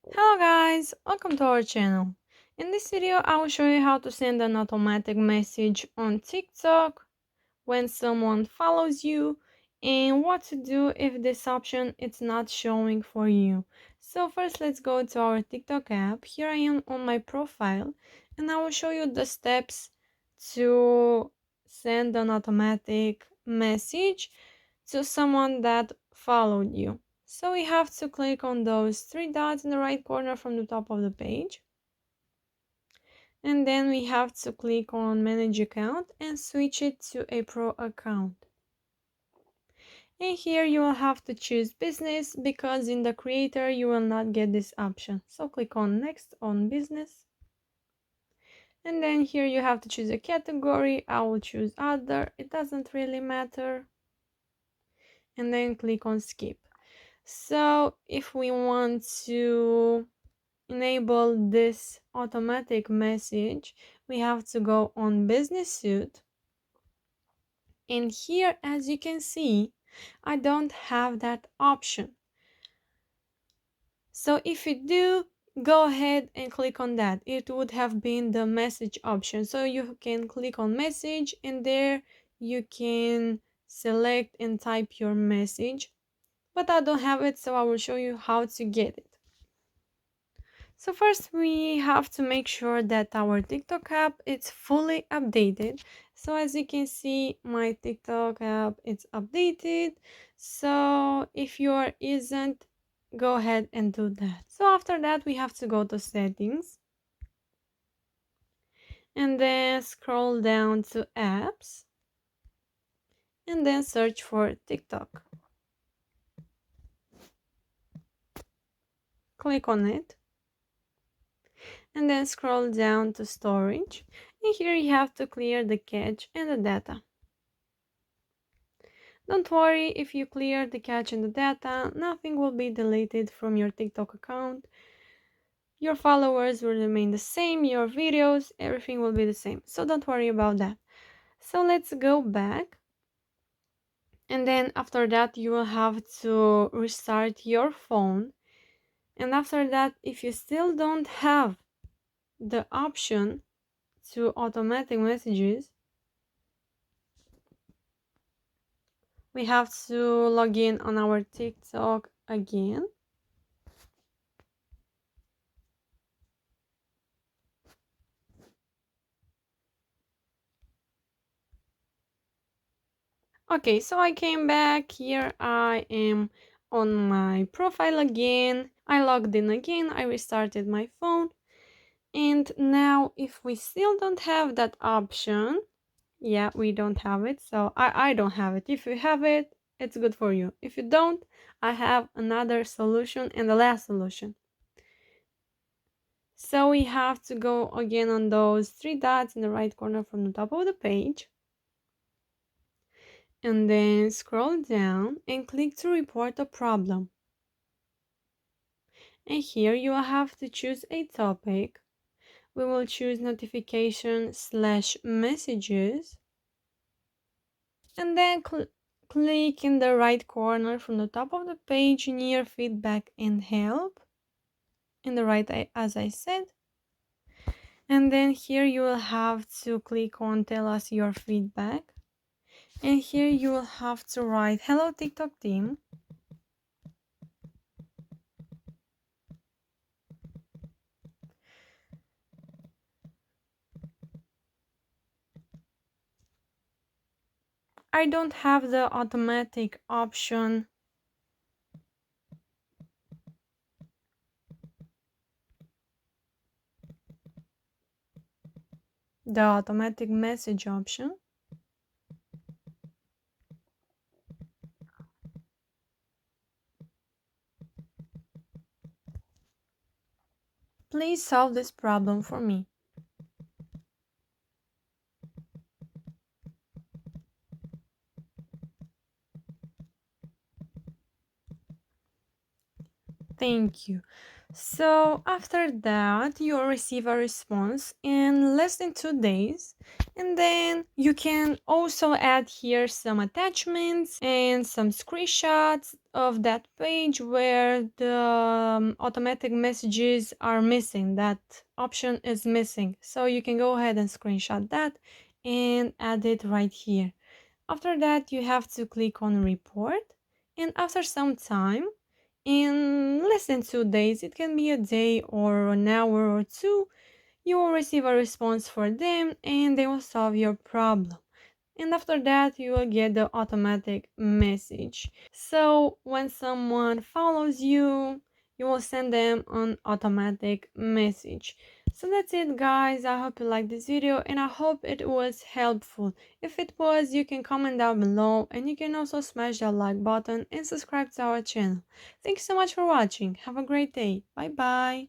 Hello guys, welcome to our channel. In this video I will show you how to send an automatic message on TikTok when someone follows you and what to do if this option is not showing for you. So first let's go to our TikTok app. Here I am on my profile and I will show you the steps to send an automatic message to someone that followed you. So we have to click on those three dots in the right corner from the top of the page. And then we have to click on manage account and switch it to a pro account. And here you will have to choose business because in the creator you will not get this option. So click on next on business. And then here you have to choose a category. I will choose other. It doesn't really matter. And then click on skip. So if we want to enable this automatic message, we have to go on business suite. And here, as you can see, I don't have that option. So if you do, go ahead and click on that. It would have been the message option. So you can click on message and there you can select and type your message. But I don't have it, so I will show you how to get it. So first we have to make sure that our TikTok app is fully updated. So as you can see, my TikTok app is updated. So if yours isn't, go ahead and do that. So after that, we have to go to settings and then scroll down to apps and then search for TikTok. Click on it and then scroll down to storage. And here you have to clear the cache and the data. Don't worry, if you clear the cache and the data, nothing will be deleted from your TikTok account. Your followers will remain the same, your videos, everything will be the same. So don't worry about that. So let's go back. And then after that, you will have to restart your phone. And after that, if you still don't have the option to automatic messages, we have to log in on our TikTok again. Okay, so I came back. Here I am on my profile again. I logged in again. I restarted my phone. And now if we still don't have that option, yeah, we don't have it. So I don't have it. If you have it, it's good for you. If you don't, I have another solution and the last solution. So we have to go again on those three dots in the right corner from the top of the page. And then scroll down and click to report a problem. And here you will have to choose a topic. We will choose notification/messages. And then click in the right corner from the top of the page near feedback and help. In the right, as I said. And then here you will have to click on tell us your feedback. And here you will have to write hello TikTok team. I don't have the automatic option. The automatic message option. Please solve this problem for me. Thank you. So after that, you'll receive a response in less than 2 days. And then you can also add here some attachments and some screenshots of that page where the automatic messages are missing. That option is missing. So you can go ahead and screenshot that and add it right here. After that, you have to click on report. And after some time, in less than 2 days, it can be a day or an hour or two, you will receive a response for them and they will solve your problem. And after that, you will get the automatic message. So when someone follows you, you will send them an automatic message. So that's it, guys. I hope you liked this video and I hope it was helpful. If it was, you can comment down below and you can also smash that like button and subscribe to our channel. Thank you so much for watching. Have a great day. Bye bye.